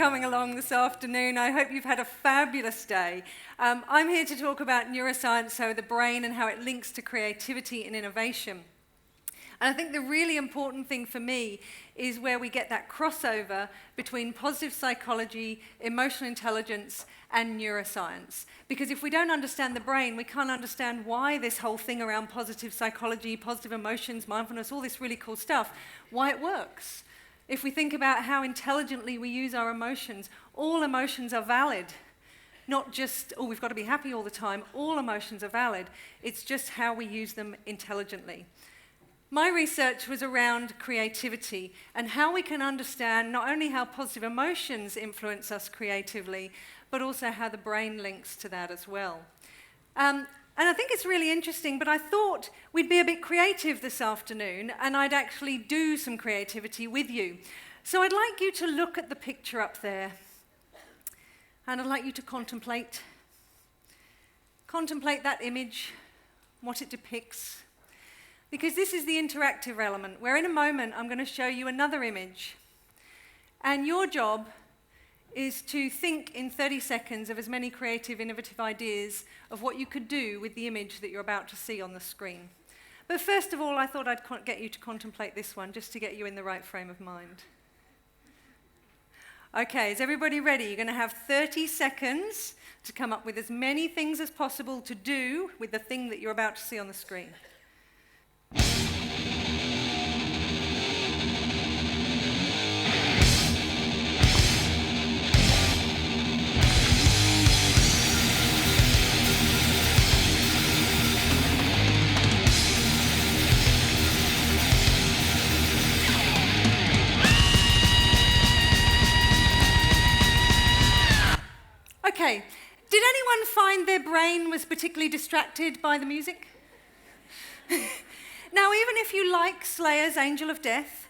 coming along this afternoon. I hope you've had a fabulous day. I'm here to talk about neuroscience, so the brain and how it links to creativity and innovation. And I think the really important thing for me is where we get that crossover between positive psychology, emotional intelligence, and neuroscience. Because if we don't understand the brain, we can't understand why this whole thing around positive psychology, positive emotions, mindfulness, all this really cool stuff, why it works. If we think about how intelligently we use our emotions, all emotions are valid. Not just, oh, we've got to be happy all the time. All emotions are valid. It's just how we use them intelligently. My research was around creativity and how we can understand not only how positive emotions influence us creatively, but also how the brain links to that as well. And I think it's really interesting, but I thought we'd be a bit creative this afternoon, and I'd actually do some creativity with you. So I'd like you to look at the picture up there, and I'd like you to contemplate that image, what it depicts. Because this is the interactive element, where in a moment I'm going to show you another image. And your job is to think in 30 seconds of as many creative, innovative ideas of what you could do with the image that you're about to see on the screen. But first of all, I thought I'd get you to contemplate this one, just to get you in the right frame of mind. Okay, is everybody ready? You're going to have 30 seconds to come up with as many things as possible to do with the thing that you're about to see on the screen. Okay, did anyone find their brain was particularly distracted by the music? Now, even if you like Slayer's Angel of Death,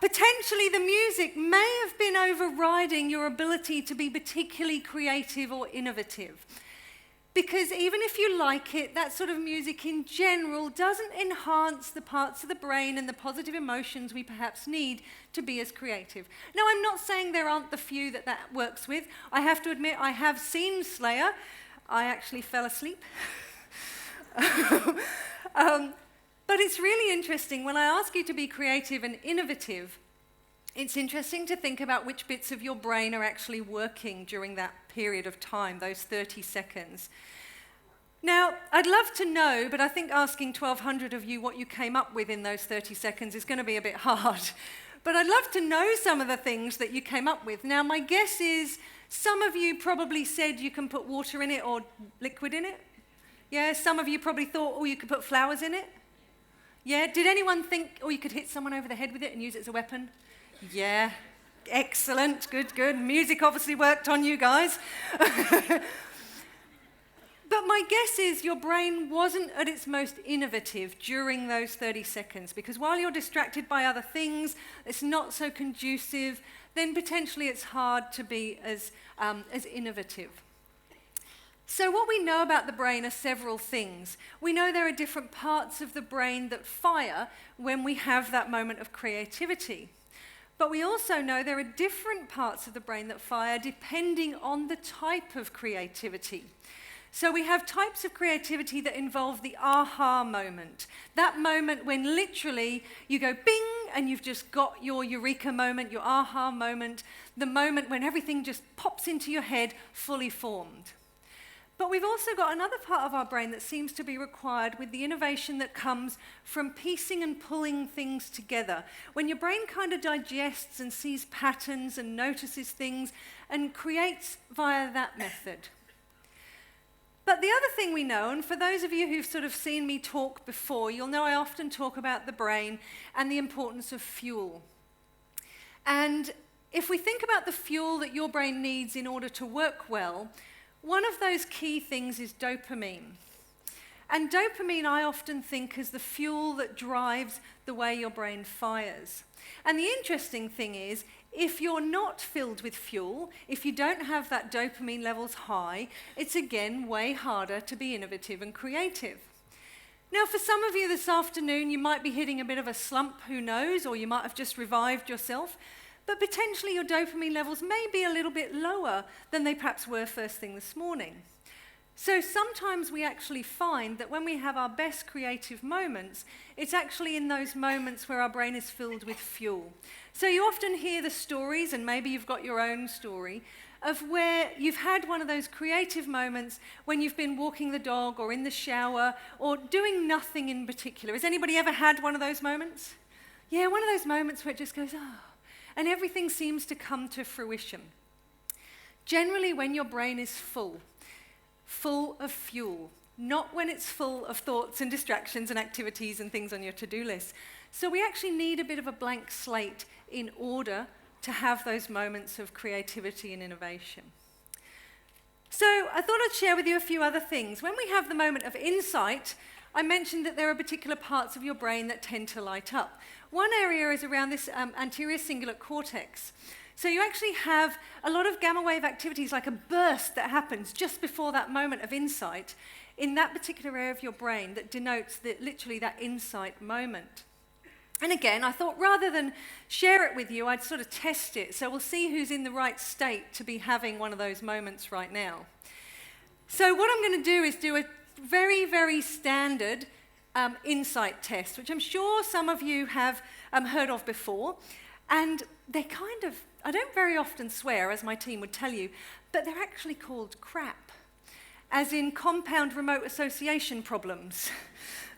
potentially the music may have been overriding your ability to be particularly creative or innovative. Because even if you like it, that sort of music in general doesn't enhance the parts of the brain and the positive emotions we perhaps need to be as creative. Now, I'm not saying there aren't the few that works with. I have to admit, I have seen Slayer. I actually fell asleep. But it's really interesting. When I ask you to be creative and innovative, it's interesting to think about which bits of your brain are actually working during that period of time, those 30 seconds. Now, I'd love to know, but I think asking 1,200 of you what you came up with in those 30 seconds is going to be a bit hard. But I'd love to know some of the things that you came up with. Now, my guess is some of you probably said you can put water in it or liquid in it. Yeah, some of you probably thought, oh, you could put flowers in it. Yeah, did anyone think, oh, you could hit someone over the head with it and use it as a weapon? Yeah, excellent, good. Music obviously worked on you guys. But my guess is your brain wasn't at its most innovative during those 30 seconds, because while you're distracted by other things, it's not so conducive, then potentially it's hard to be as innovative. So what we know about the brain are several things. We know there are different parts of the brain that fire when we have that moment of creativity. But we also know there are different parts of the brain that fire depending on the type of creativity. So we have types of creativity that involve the aha moment. That moment when literally you go bing and you've just got your eureka moment, your aha moment, the moment when everything just pops into your head fully formed. But we've also got another part of our brain that seems to be required with the innovation that comes from piecing and pulling things together. When your brain kind of digests and sees patterns and notices things and creates via that method. But the other thing we know, and for those of you who've sort of seen me talk before, you'll know I often talk about the brain and the importance of fuel. And if we think about the fuel that your brain needs in order to work well, one of those key things is dopamine. And dopamine I often think is the fuel that drives the way your brain fires. And the interesting thing is, if you're not filled with fuel, if you don't have that dopamine levels high, it's again way harder to be innovative and creative. Now, for some of you this afternoon, you might be hitting a bit of a slump, who knows, or you might have just revived yourself. but potentially your dopamine levels may be a little bit lower than they perhaps were first thing this morning. So sometimes we actually find that when we have our best creative moments, it's actually in those moments where our brain is filled with fuel. So you often hear the stories, and maybe you've got your own story, of where you've had one of those creative moments when you've been walking the dog or in the shower or doing nothing in particular. Has anybody ever had one of those moments? Yeah, one of those moments where it just goes, oh, and everything seems to come to fruition. Generally, when your brain is full of fuel, not when it's full of thoughts and distractions and activities and things on your to-do list. So we actually need a bit of a blank slate in order to have those moments of creativity and innovation. So I thought I'd share with you a few other things. When we have the moment of insight, I mentioned that there are particular parts of your brain that tend to light up. One area is around this anterior cingulate cortex. So you actually have a lot of gamma wave activities, like a burst that happens just before that moment of insight in that particular area of your brain that denotes literally that insight moment. And again, I thought rather than share it with you, I'd sort of test it. So we'll see who's in the right state to be having one of those moments right now. So what I'm going to do is do a very, very standard insight test, which I'm sure some of you have heard of before. And they're kind of, I don't very often swear, as my team would tell you, but they're actually called CRAP, as in compound remote association problems.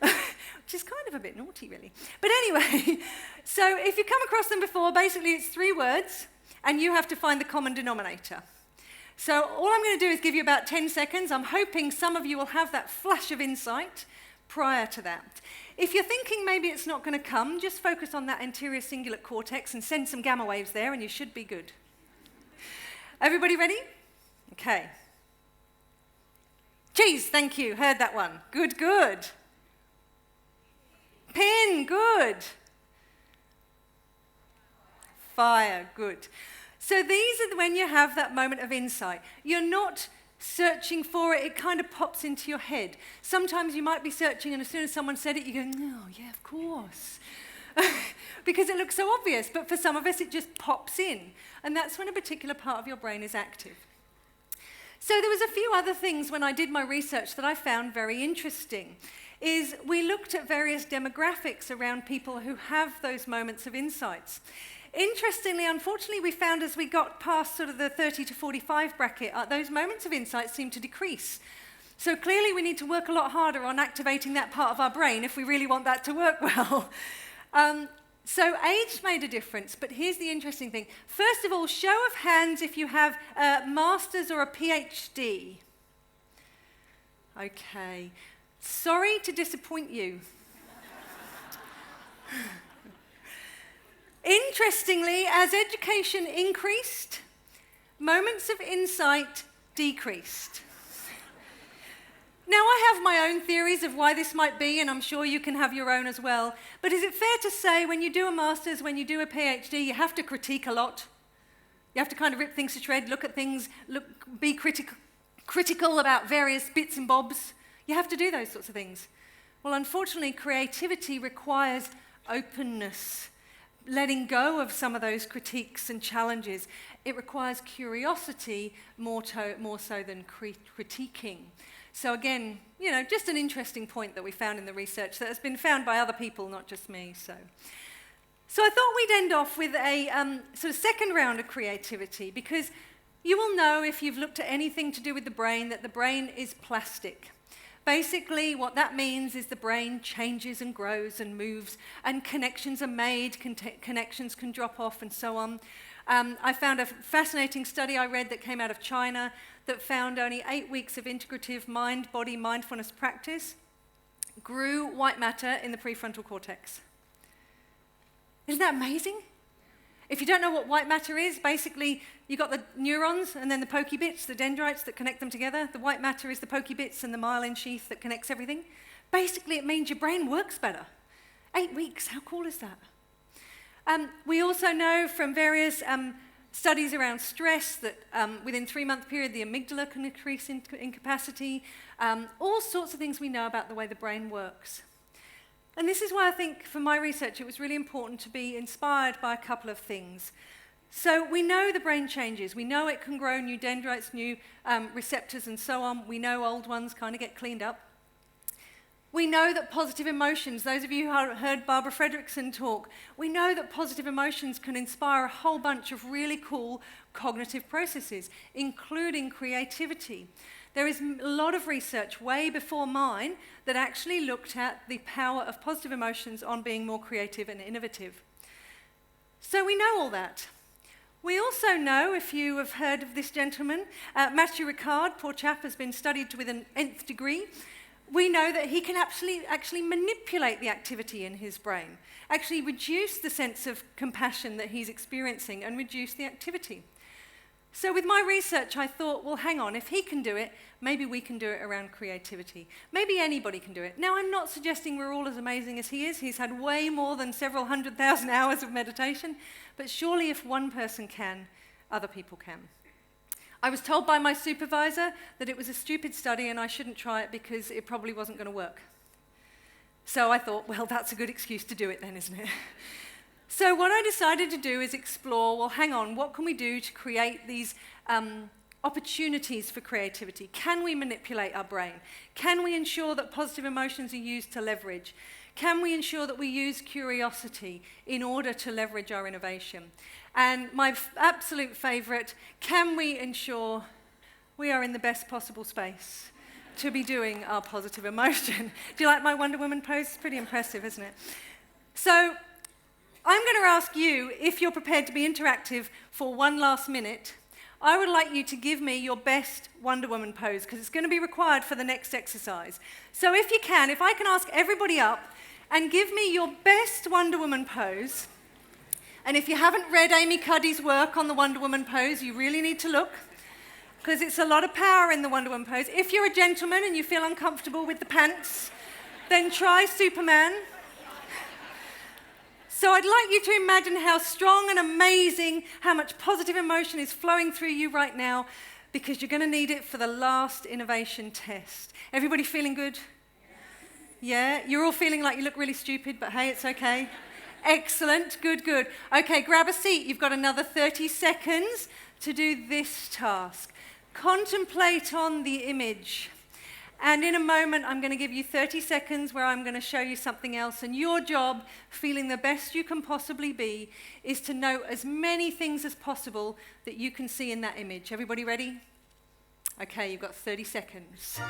Which is kind of a bit naughty, really. But anyway, so if you come across them before, basically it's 3 words, and you have to find the common denominator. So all I'm going to do is give you about 10 seconds. I'm hoping some of you will have that flash of insight prior to that. If you're thinking maybe it's not going to come, just focus on that anterior cingulate cortex and send some gamma waves there, and you should be good. Everybody ready? Okay. Cheese, thank you. Heard that one. Good, good. Pin, good. Fire, good. So these are when you have that moment of insight. You're not searching for it, it kind of pops into your head. Sometimes you might be searching and as soon as someone said it, you go, oh, yeah, of course. Because it looks so obvious, but for some of us it just pops in. And that's when a particular part of your brain is active. So there was a few other things when I did my research that I found very interesting. Is we looked at various demographics around people who have those moments of insights. Interestingly, unfortunately, we found as we got past sort of the 30 to 45 bracket, those moments of insight seem to decrease. So clearly we need to work a lot harder on activating that part of our brain if we really want that to work well. So age made a difference, but here's the interesting thing. First of all, show of hands if you have a master's or a PhD. Okay. Sorry to disappoint you. Interestingly, as education increased, moments of insight decreased. Now, I have my own theories of why this might be, and I'm sure you can have your own as well. But is it fair to say when you do a master's, when you do a PhD, you have to critique a lot? You have to kind of rip things to shreds, look at things, be critical about various bits and bobs. You have to do those sorts of things. Well, unfortunately, creativity requires openness, letting go of some of those critiques and challenges. It requires curiosity more so than critiquing. So again, you know, just an interesting point that we found in the research that has been found by other people, not just me. So I thought we'd end off with a sort of second round of creativity, because you will know if you've looked at anything to do with the brain that the brain is plastic. Basically, what that means is the brain changes and grows and moves, and connections are made, connections can drop off, and so on. I found a fascinating study I read that came out of China that found only 8 weeks of integrative mind-body mindfulness practice grew white matter in the prefrontal cortex. Isn't that amazing? If you don't know what white matter is, basically you've got the neurons and then the pokey bits, the dendrites that connect them together. The white matter is the pokey bits and the myelin sheath that connects everything. Basically, it means your brain works better. 8 weeks, how cool is that? We also know from various studies around stress that within a 3-month period, the amygdala can increase in capacity. All sorts of things we know about the way the brain works. And this is why I think, for my research, it was really important to be inspired by a couple of things. So we know the brain changes. We know it can grow new dendrites, new receptors and so on. We know old ones kind of get cleaned up. We know that positive emotions, those of you who heard Barbara Fredrickson talk, we know that positive emotions can inspire a whole bunch of really cool cognitive processes, including creativity. There is a lot of research way before mine that actually looked at the power of positive emotions on being more creative and innovative. So we know all that. We also know, if you have heard of this gentleman, Matthew Ricard, poor chap, has been studied with an nth degree. We know that he can actually manipulate the activity in his brain, actually reduce the sense of compassion that he's experiencing and reduce the activity. So with my research, I thought, well, hang on, if he can do it, maybe we can do it around creativity. Maybe anybody can do it. Now, I'm not suggesting we're all as amazing as he is. He's had way more than several 100,000 hours of meditation. But surely if one person can, other people can. I was told by my supervisor that it was a stupid study and I shouldn't try it because it probably wasn't going to work. So I thought, well, that's a good excuse to do it then, isn't it? So what I decided to do is explore, well, hang on, what can we do to create these opportunities for creativity? Can we manipulate our brain? Can we ensure that positive emotions are used to leverage? Can we ensure that we use curiosity in order to leverage our innovation? And my absolute favorite, can we ensure we are in the best possible space to be doing our positive emotion? Do you like my Wonder Woman pose? It's pretty impressive, isn't it? So I'm going to ask you, if you're prepared to be interactive for one last minute, I would like you to give me your best Wonder Woman pose, because it's going to be required for the next exercise. So if you can, if I can ask everybody up and give me your best Wonder Woman pose. And if you haven't read Amy Cuddy's work on the Wonder Woman pose, you really need to look, because it's a lot of power in the Wonder Woman pose. If you're a gentleman and you feel uncomfortable with the pants, then try Superman. So I'd like you to imagine how strong and amazing, how much positive emotion is flowing through you right now, because you're going to need it for the last innovation test. Everybody feeling good? Yeah? You're all feeling like you look really stupid, but hey, it's okay. Excellent. Good, good. Okay, grab a seat. You've got another 30 seconds to do this task. Contemplate on the image. And in a moment, I'm going to give you 30 seconds where I'm going to show you something else. And your job, feeling the best you can possibly be, is to note as many things as possible that you can see in that image. Everybody ready? Okay, you've got 30 seconds.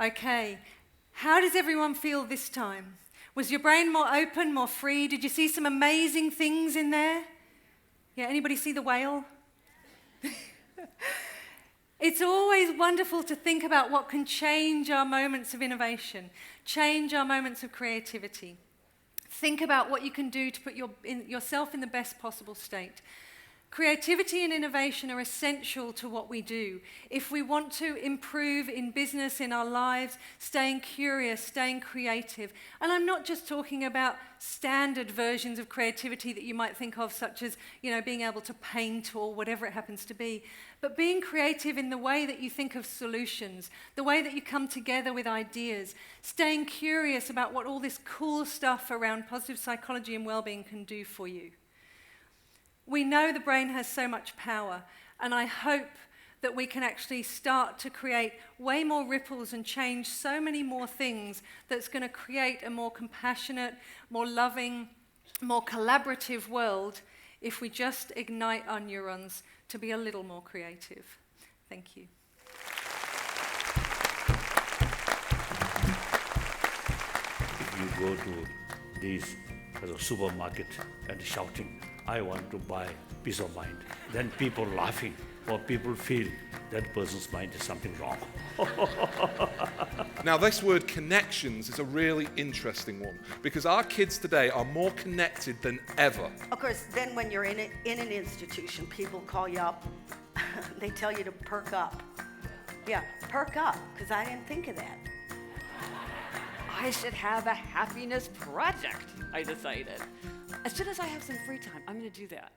Okay, how does everyone feel this time? Was your brain more open, more free? Did you see some amazing things in there? Yeah, anybody see the whale? It's always wonderful to think about what can change our moments of innovation, change our moments of creativity. Think about what you can do to put yourself in the best possible state. Creativity and innovation are essential to what we do. If we want to improve in business, in our lives, staying curious, staying creative. And I'm not just talking about standard versions of creativity that you might think of, such as, being able to paint or whatever it happens to be, but being creative in the way that you think of solutions, the way that you come together with ideas, staying curious about what all this cool stuff around positive psychology and well-being can do for you. We know the brain has so much power, and I hope that we can actually start to create way more ripples and change so many more things that's going to create a more compassionate, more loving, more collaborative world if we just ignite our neurons to be a little more creative. Thank you. If you go to this supermarket and shouting, I want to buy peace of mind. Then people laughing, or people feel that person's mind is something wrong. Now, this word connections is a really interesting one because our kids today are more connected than ever. Of course, then when you're in an institution, people call you up. They tell you to perk up. Yeah, perk up, because I didn't think of that. I should have a happiness project, I decided. As soon as I have some free time, I'm going to do that.